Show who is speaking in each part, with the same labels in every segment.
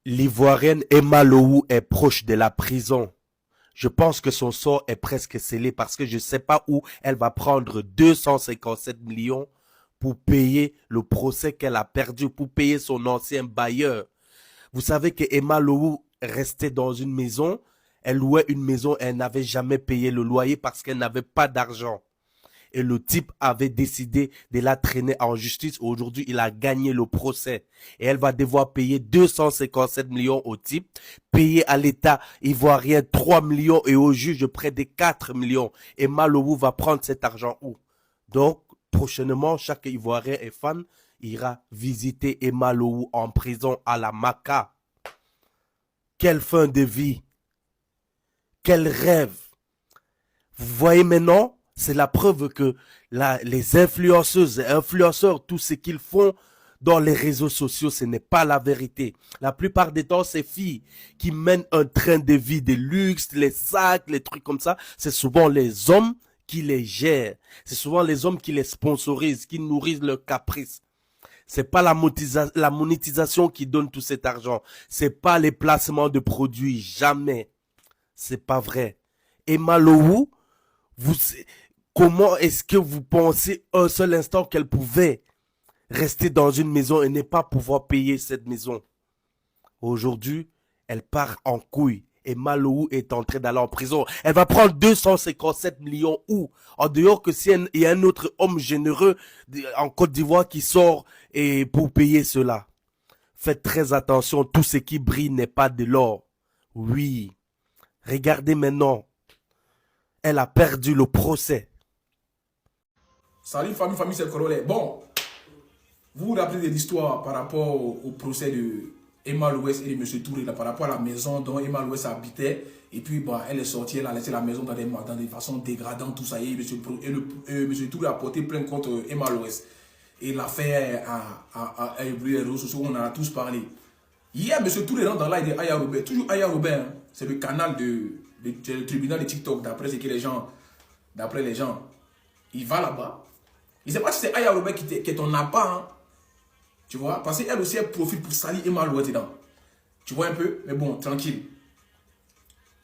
Speaker 1: L'Ivoirienne Emma Lowou est proche de la prison. Je pense que son sort est presque scellé parce que je ne sais pas où elle va prendre 257 millions pour payer le procès qu'elle a perdu, pour payer son ancien bailleur. Vous savez que Emma Lowou restait dans une maison, elle louait une maison et elle n'avait jamais payé le loyer parce qu'elle n'avait pas d'argent. Et le type avait décidé de la traîner en justice. Aujourd'hui, il a gagné le procès. Et elle va devoir payer 257 millions au type, payer à l'État ivoirien 3 millions et au juge près de 4 millions. Et Malobou va prendre cet argent où? Donc, prochainement, chaque Ivoirien et fan ira visiter Emma Lowou en prison à la Maca. Quelle fin de vie! Quel rêve! Vous voyez maintenant, c'est la preuve que les influenceuses et influenceurs, tout ce qu'ils font dans les réseaux sociaux, ce n'est pas la vérité. La plupart des temps, ces filles qui mènent un train de vie de luxe, les sacs, les trucs comme ça, c'est souvent les hommes qui les gèrent. C'est souvent les hommes qui les sponsorisent, qui nourrissent leurs caprices. C'est pas la monétisation qui donne tout cet argent. C'est pas les placements de produits. Jamais. C'est pas vrai. Et Malou, vous, comment est-ce que vous pensez un seul instant qu'elle pouvait rester dans une maison et ne pas pouvoir payer cette maison? Aujourd'hui, elle part en couille et Malou est en train d'aller en prison. Elle va prendre 257 millions où? En dehors que s'il y a un autre homme généreux en Côte d'Ivoire qui sort et pour payer cela. Faites très attention, tout ce qui brille n'est pas de l'or. Oui. Regardez maintenant. Elle a perdu le procès.
Speaker 2: Salut famille, c'est Corolle. Bon, vous vous rappelez de l'histoire par rapport au procès de Emma Louès et de M. Touré, là, par rapport à la maison dont Emma Louès habitait. Et puis, bon, elle est sortie, elle a laissé la maison dans des façons dégradantes, tout ça. Et M. Touré a porté plainte contre Emma Louès. Et l'affaire a ébloui les réseaux sociaux, on en a tous parlé. Hier, M. Touré rentre dans l'ail de Aya Robert. Toujours Aya Robert, hein, c'est le canal le tribunal de TikTok, d'après ce que d'après les gens, il va là-bas. Il ne sait pas si c'est Aya Robert qui est ton appât, hein. Tu vois, parce qu'elle aussi, elle profite pour salir Emma Louès dedans. Tu vois un peu? Mais bon, tranquille.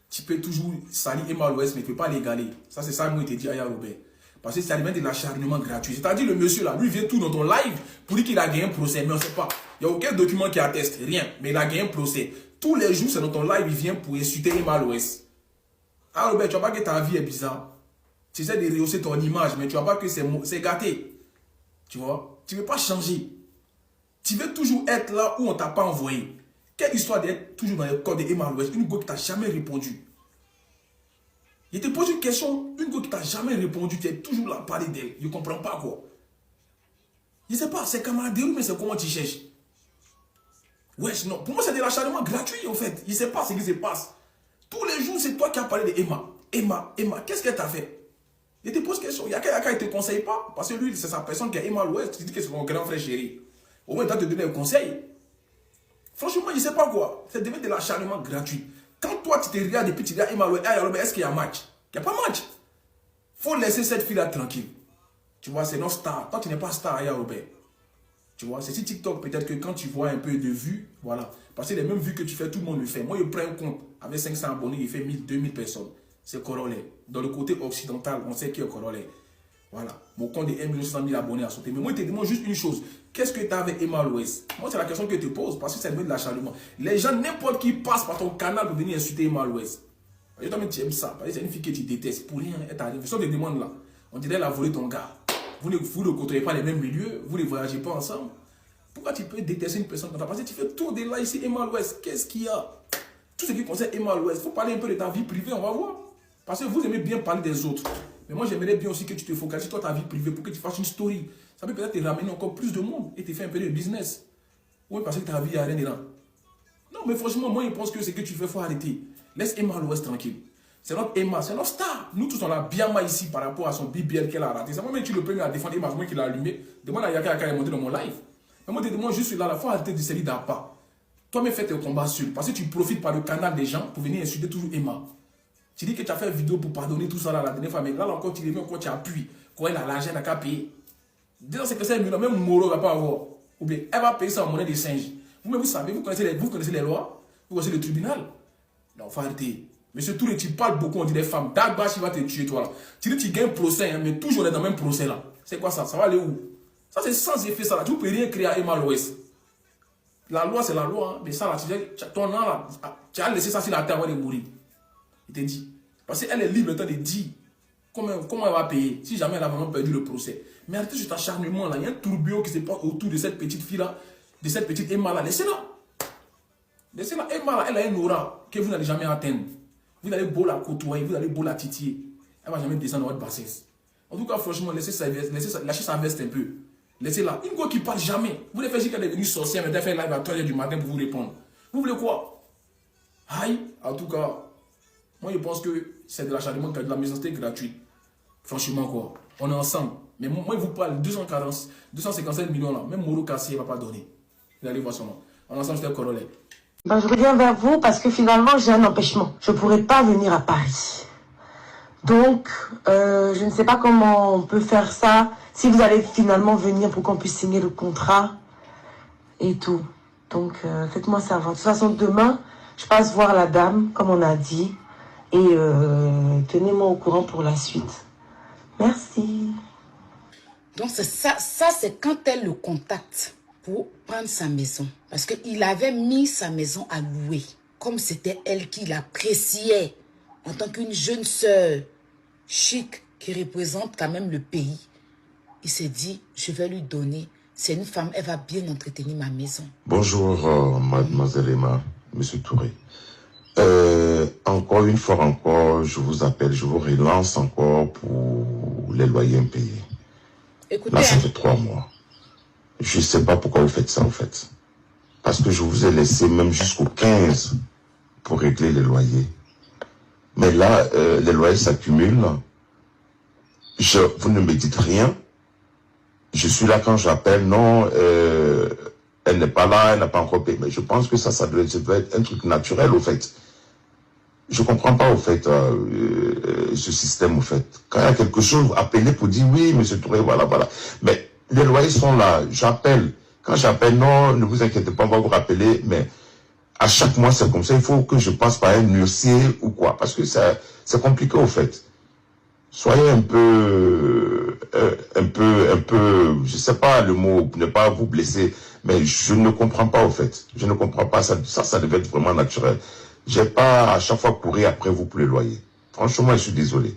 Speaker 2: Tu peux toujours salir Emma Louès, mais tu ne peux pas l'égaler. Ça, c'est ça que moi, je te dis Aya Robert. Parce que c'est alimente de l'acharnement gratuit. C'est-à-dire, le monsieur là, lui, vient tout dans ton live pour dire qu'il a gagné un procès, mais on ne sait pas. Il n'y a aucun document qui atteste, rien. Mais il a gagné un procès. Tous les jours, c'est dans ton live, il vient pour insulter Emma Louès. Ah, Robert, tu vois pas que ta vie est bizarre. Tu essaies de rehausser ton image, mais tu vois pas que c'est gâté. Tu vois? Tu ne veux pas changer. Tu veux toujours être là où on ne t'a pas envoyé. Quelle histoire d'être toujours dans le corps d'Emma Louès, une go qui t'a jamais répondu. Il te pose une question, une go qui t'a jamais répondu, tu es toujours là à parler d'elle. Je ne comprends pas quoi. Je ne sais pas, c'est camaraderie, mais c'est comment tu cherches. Wesh, non. Pour moi, c'est de l'acharnement gratuit, en fait. Je ne sais pas ce qui se passe. Tous les jours, c'est toi qui as parlé d'Emma. Emma, qu'est-ce qu'elle t'a fait? Je te pose question. Il y a quelqu'un qui ne te conseille pas. Parce que lui, c'est sa personne qui est Emma Louès. Tu dis que c'est mon grand frère chéri. Au moins, il doit te donner un conseil. Franchement, je ne sais pas quoi. C'est devenu de l'acharnement gratuit. Quand toi, tu te regardes et puis tu dis à Emma Louès, est-ce qu'il y a match? Il n'y a pas match. Il faut laisser cette fille-là tranquille. Tu vois, c'est notre star. Toi, tu n'es pas star, Aya Robert. Tu vois, c'est sur TikTok, peut-être que quand tu vois un peu de vues, voilà. Parce que les mêmes vues que tu fais, tout le monde le fait. Moi, je prends un compte avec 500 abonnés, il fait 1000, 2000 personnes. C'est Corolle. Dans le côté occidental, on sait qui est Corolle. Voilà. Mon compte est 1 600 000 abonnés à sauter. Mais moi, je te demande juste une chose. Qu'est-ce que tu as avec Emma Louès? Moi, c'est la question que je te pose parce que c'est de l'acharnement. Les gens, n'importe qui passe par ton canal pour venir insulter Emma Louès. Je t'en tu aimes ça. Parce que c'est une fille que tu détestes. Pour rien, elle t'arrive. Ce sont des demandes là. On dirait qu'elle a volé ton gars. Vous ne côtoyez pas les mêmes milieux. Vous ne voyagez pas ensemble. Pourquoi tu peux détester une personne comme ça? Parce que tu fais tout de là ici, Emma Louès. Qu'est-ce qu'il y a? Tout ce qui concerne Emma Louès, il faut parler un peu de ta vie privée, on va voir. Parce que vous aimez bien parler des autres. Mais moi, j'aimerais bien aussi que tu te focalises sur ta vie privée pour que tu fasses une story. Ça peut peut-être te ramener encore plus de monde et te faire un peu de business. Oui, parce que ta vie, il n'y a rien dedans. Non, mais franchement, moi, je pense que ce que tu fais, il faut arrêter. Laisse Emma Louès tranquille. C'est notre Emma, c'est notre star. Nous tous, on a bien mal ici par rapport à son BBL qu'elle a raté. C'est moi-même qui le premier à défendre Emma, moi qui l'a allumé. Demande à Yaka est monté dans mon live. Mais moi, moi, je suis là, il faut arrêter de série d'appât. Toi-même, fais tes combats sur. Parce que tu profites par le canal des gens pour venir insulter toujours Emma. Tu dis que tu as fait une vidéo pour pardonner tout ça là, la dernière fois, mais là encore, tu reviens, encore tu appuies. Quand elle a l'argent, elle n'a qu'à payer. Disons que c'est que c'est même Moro ne va pas avoir. Ou bien, elle va payer ça en monnaie de singe. Vous savez, vous connaissez les lois, vous connaissez le tribunal. Non, faut arrêter. Monsieur Touré, tu parles beaucoup, on dit des femmes. Dagbash, il va te tuer, toi là. Tu dis tu gagnes procès, hein, mais toujours on est dans le même procès là. C'est quoi ça? Ça va aller où? Ça, c'est sans effet, ça là. Tu ne peux rien créer à Emma Loès. La loi, c'est la loi, hein. Mais ça là, ton nom là, tu as laissé ça sur la terre avant de mourir. Il te dit. Parce qu'elle est libre le temps de dire comment elle va payer si jamais elle a vraiment perdu le procès. Mais arrêtez cet acharnement là. Il y a un tourbillon qui se passe autour de cette petite fille là, de cette petite Emma là. Laissez-la. Laissez-la. Emma là, elle a un aura que vous n'allez jamais atteindre. Vous allez beau la côtoyer, vous allez beau la titiller. Elle ne va jamais descendre dans votre bassesse. En tout cas, franchement, lâchez sa veste un peu. Laissez-la. Une go qui ne parle jamais. Vous voulez faire qu'elle est devenue sorcière, mais elle fait live à 3h du matin pour vous répondre. Vous voulez quoi? Aïe. En tout cas, moi je pense que c'est de l'acharnement, de la méchanceté gratuite. Franchement, quoi. On est ensemble. Mais moi, je vous parle 257 millions là. Même Moro Kassé ne va pas donner. Vous allez voir son nom. On est ensemble, c'est le corollaire.
Speaker 3: Ben, je reviens vers vous parce que finalement, j'ai un empêchement. Je ne pourrai pas venir à Paris. Donc, je ne sais pas comment on peut faire ça. Si vous allez finalement venir pour qu'on puisse signer le contrat et tout. Donc, faites-moi savoir. De toute façon, demain, je passe voir la dame, comme on a dit. Et tenez-moi au courant pour la suite. Merci.
Speaker 4: Donc, c'est ça c'est quand elle le contacte pour prendre sa maison. Parce qu'il avait mis sa maison à louer. Comme c'était elle qui l'appréciait en tant qu'une jeune sœur chic qui représente quand même le pays. Il s'est dit, je vais lui donner. C'est une femme, elle va bien entretenir ma maison.
Speaker 5: Bonjour, mademoiselle Emma, monsieur Touré. Encore une fois je vous appelle, je vous relance encore pour les loyers impayés.
Speaker 4: Écoutez,
Speaker 5: là, ça fait 3 mois. Je ne sais pas pourquoi vous faites ça, en fait. Parce que je vous ai laissé même jusqu'au 15 pour régler les loyers. Mais là, les loyers s'accumulent. Vous ne me dites rien. Je suis là quand j'appelle. Non, elle n'est pas là, elle n'a pas encore payé. Mais je pense que ça doit être un truc naturel, au fait. Je ne comprends pas, au fait, ce système, au fait. Quand il y a quelque chose, appelez pour dire, oui, monsieur Touré, voilà, voilà. Mais les loyers sont là, j'appelle. Quand j'appelle, non, ne vous inquiétez pas, on va vous rappeler, mais à chaque mois, c'est comme ça. Il faut que je passe par un huissier ou quoi, parce que c'est compliqué, au fait. Soyez un peu, je sais pas le mot, pour ne pas vous blesser, mais je ne comprends pas, au fait. Je ne comprends pas, ça devait être vraiment naturel. J'ai pas à chaque fois courir après vous pour les loyers. Franchement, je suis désolé.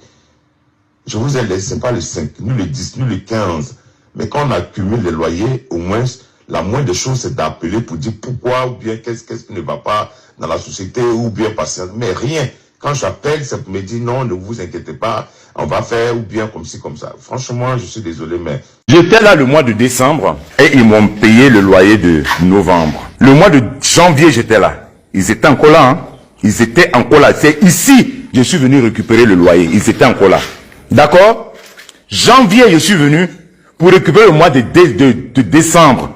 Speaker 5: Je vous ai laissé pas le 5, ni le 10, ni le 15. Mais quand on accumule les loyers, au moins, la moindre des choses, c'est d'appeler pour dire pourquoi, ou bien qu'est-ce qui ne va pas dans la société, ou bien passer. Mais rien. Quand j'appelle, ça me dit non, ne vous inquiétez pas, on va faire, ou bien comme ci, comme ça. Franchement, je suis désolé, mais...
Speaker 6: J'étais là le mois de décembre, et ils m'ont payé le loyer de novembre. Le mois de janvier, j'étais là. Ils étaient encore là, hein. Ils étaient encore là. C'est ici, je suis venu récupérer le loyer. Ils étaient encore là. D'accord? Janvier, je suis venu pour récupérer le mois de décembre.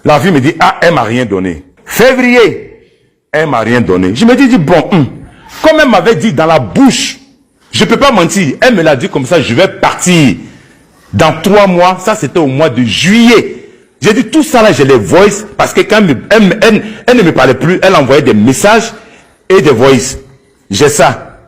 Speaker 6: La fille me dit, ah, elle m'a rien donné. Février, elle m'a rien donné. Je me dis, bon, comme elle m'avait dit dans la bouche, je peux pas mentir. Elle me l'a dit comme ça, je vais partir. Dans 3 mois, ça c'était au mois de juillet. J'ai dit tout ça là, je les voice, parce que quand elle ne me parlait plus, elle envoyait des messages et des voice. J'ai ça.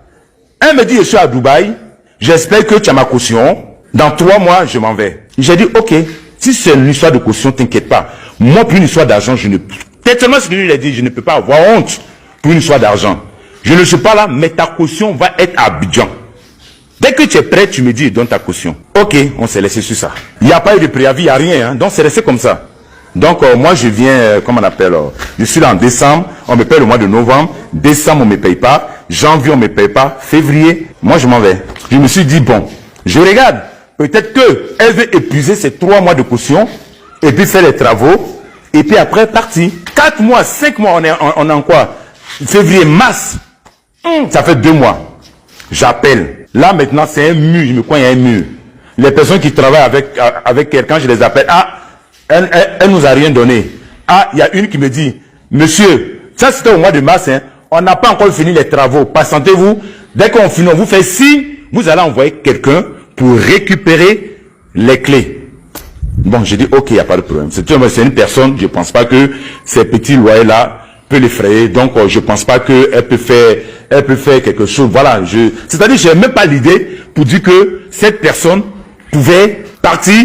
Speaker 6: Elle me dit, je suis à Dubaï, j'espère que tu as ma caution. Dans 3 mois, je m'en vais. J'ai dit, ok, si c'est une histoire de caution, t'inquiète pas. Moi, pour une histoire d'argent, je ne... Tellement ce que je lui ai dit, je ne peux pas avoir honte pour une histoire d'argent. Je ne suis pas là, mais ta caution va être à Abidjan. Dès que tu es prêt, tu me dis, donne ta caution. Ok, on s'est laissé sur ça. Il n'y a pas eu de préavis, il n'y a rien. Hein, donc, c'est resté comme ça. Donc, moi, je viens, comment on appelle, je suis là en décembre, on me paye le mois de novembre. Décembre, on ne me paye pas. Janvier, on ne me paye pas. Février, moi, je m'en vais. Je me suis dit, bon, je regarde. Peut-être qu'elle veut épuiser ces 3 mois de caution, et puis faire les travaux, et puis après, partir. 4 mois, 5 mois, on est en quoi? Février, mars. Ça fait 2 mois. J'appelle. Là, maintenant, c'est un mur. Je me crois, il y a un mur. Les personnes qui travaillent avec quelqu'un, je les appelle. Ah, elle nous a rien donné. Ah, il y a une qui me dit, monsieur, ça c'était au mois de mars, hein, on n'a pas encore fini les travaux. Patientez-vous. Dès qu'on finit, on vous fait signe, vous allez envoyer quelqu'un pour récupérer les clés. Bon, j'ai dit, ok, il n'y a pas de problème. C'est une personne, je ne pense pas que ces petits loyers-là peut l'effrayer. Donc, je ne pense pas qu'elle peut faire quelque chose. Voilà, c'est-à-dire, je n'ai même pas l'idée pour dire que cette personne pouvait partir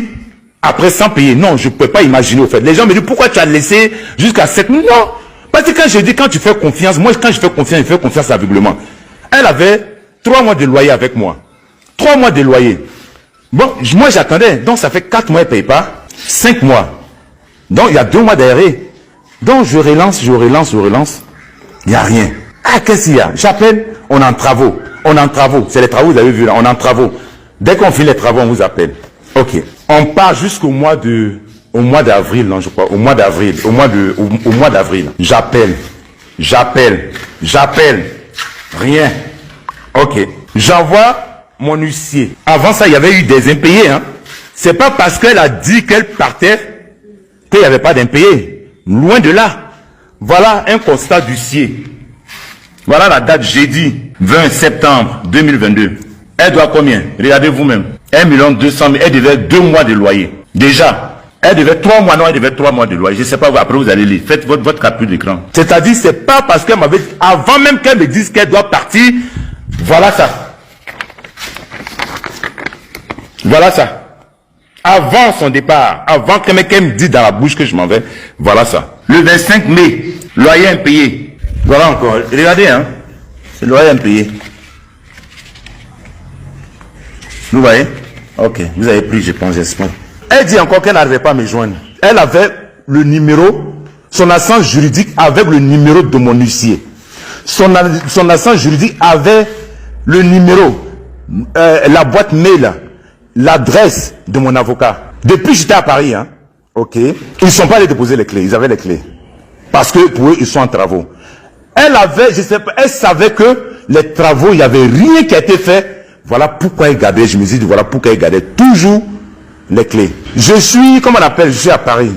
Speaker 6: après sans payer. Non, je ne peux pas imaginer au fait. Les gens me disent, pourquoi tu as laissé jusqu'à 7 000? Non. Parce que quand je dis, quand tu fais confiance, moi, quand je fais confiance aveuglément. Elle avait 3 mois de loyer avec moi. 3 mois de loyer. Bon, moi j'attendais. Donc ça fait 4 mois, elle ne paye pas. 5 mois. Donc il y a 2 mois d'arrêt. Donc je relance. Il n'y a rien. Ah, qu'est-ce qu'il y a? J'appelle, on est en travaux. C'est les travaux, vous avez vu là, on est en travaux. Dès qu'on finit les travaux, on vous appelle. Ok. On part jusqu'au mois d'avril, non, je crois. Au mois d'avril. J'appelle. Rien. Ok. J'envoie mon huissier. Avant ça, il y avait eu des impayés. Hein. C'est pas parce qu'elle a dit qu'elle partait qu'il n'y avait pas d'impayés. Loin de là. Voilà un constat d'huissier. Voilà la date jeudi 20 septembre 2022. Elle doit combien? Regardez vous-même. 1 200 000. Elle devait 2 mois de loyer. Déjà. Elle devait 3 mois. Non, elle devait 3 mois de loyer. Je ne sais pas, après vous allez lire. Faites votre capture d'écran. C'est-à-dire, c'est pas parce qu'elle m'avait dit, avant même qu'elle me dise qu'elle doit partir, voilà ça. Voilà ça. Avant son départ, avant que quelqu'un me dise dans la bouche que je m'en vais, voilà ça. Le 25 mai, loyer impayé. Voilà encore. Regardez, hein. C'est le loyer impayé. Vous voyez? Ok. Vous avez pris, je pense, j'espère. Elle dit encore qu'elle n'arrivait pas à me joindre. Elle avait le numéro, son assistance juridique avec le numéro de mon huissier. Son assistance juridique avait le numéro, la boîte mail, l'adresse de mon avocat. Depuis j'étais à Paris, hein. Ok. Ils ne sont pas allés déposer les clés. Ils avaient les clés. Parce que pour eux, ils sont en travaux. Elle avait, je sais pas, elle savait que les travaux, il n'y avait rien qui a été fait. Voilà pourquoi elle gardait, je me dis, voilà pourquoi elle gardait toujours les clés. Je suis, comment on appelle, je suis à Paris.